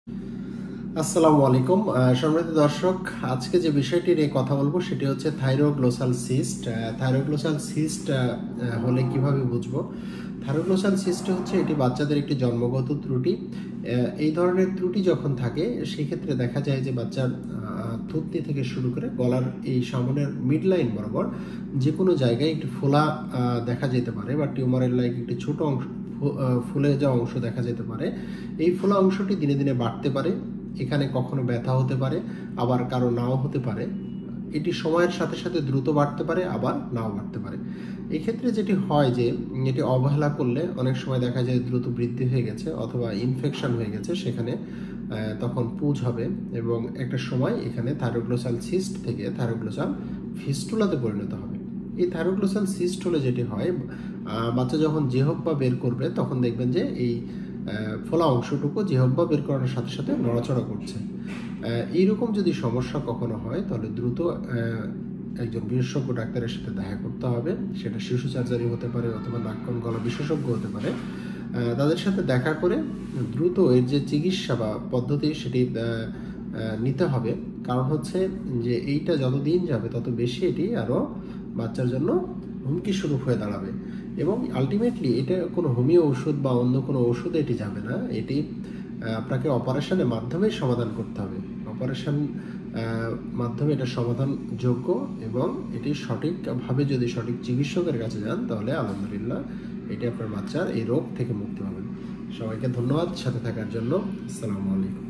আসসালামু আলাইকুম সম্মানিত দর্শক, আজকে যে বিষয়টি নিয়ে কথা বলবো সেটি হচ্ছে থাইরোগ্লোসাল সিস্ট। থাইরোগ্লোসাল সিস্ট হলে কিভাবে বুঝবো? থাইরোগ্লোসাল সিস্ট হচ্ছে এটি বাচ্চাদের একটি জন্মগত ত্রুটি। এই ধরনের ত্রুটি যখন থাকে সেই ক্ষেত্রে দেখা যায় যে বাচ্চার থুতনি থেকে শুরু করে গলার এই সামনের মিড লাইন বরাবর যে কোনো জায়গায় একটি ফোলা দেখা যেতে পারে বা টিউমারের লাইক একটি ছোট অংশ ফুলে যাওয়া অংশ দেখা যেতে পারে। এই ফোলা অংশটি দিনে দিনে বাড়তে পারে। এখানে কখনো ব্যথা হতে পারে, আবার কারো নাও হতে পারে। এটি সময়ের সাথে সাথে দ্রুত বাড়তে পারে, আবার নাও বাড়তে পারে। এক্ষেত্রে যেটি হয় যে এটি অবহেলা করলে অনেক সময় দেখা যায় দ্রুত বৃদ্ধি হয়ে গেছে অথবা ইনফেকশন হয়ে গেছে, সেখানে তখন পুঁজ হবে এবং একটা সময় এখানে থাইরোগ্লোসাল সিস্ট থেকে থাইরোগ্লোসাল ফিস্টুলাতে পরিণত হবে। এই থাইরোগ্লোসাল সিস্ট হলে যেটি হয়, বাচ্চা যখন জিহ্বা বের করবে তখন দেখবেন যে এই ফোলা অংশটুকু জিহ্বা বের করার সাথে সাথে নড়াচড়া করছে। এইরকম যদি সমস্যা কখনো হয় তাহলে দ্রুত একজন বিশেষজ্ঞ ডাক্তারের সাথে দেখা করতে হবে। সেটা শিশু সার্জারি হতে পারে অথবা নাক কান গলা বিশেষজ্ঞ হতে পারে। তাদের সাথে দেখা করে দ্রুত এর যে চিকিৎসা বা পদ্ধতি সেটি নিতে হবে। কারণ হচ্ছে যে এইটা যত দিন যাবে তত বেশি এটি আরও বাচ্চার জন্য হুমকি স্বরূপ হয়ে দাঁড়াবে এবং আলটিমেটলি এটা কোনো হোমিও ওষুধ বা অন্য কোনো ওষুধে এটি যাবে না। এটি আপনাকে অপারেশনের মাধ্যমে সমাধান করতে হবে। অপারেশন মাধ্যমে এটা সমাধানযোগ্য এবং এটি সঠিকভাবে যদি সঠিক চিকিৎসকের কাছে যান তাহলে আলহামদুলিল্লাহ এটি আপনার বাচ্চার এই রোগ থেকে মুক্তি পাবেন। সবাইকে ধন্যবাদ সাথে থাকার জন্য। আসসালামু আলাইকুম।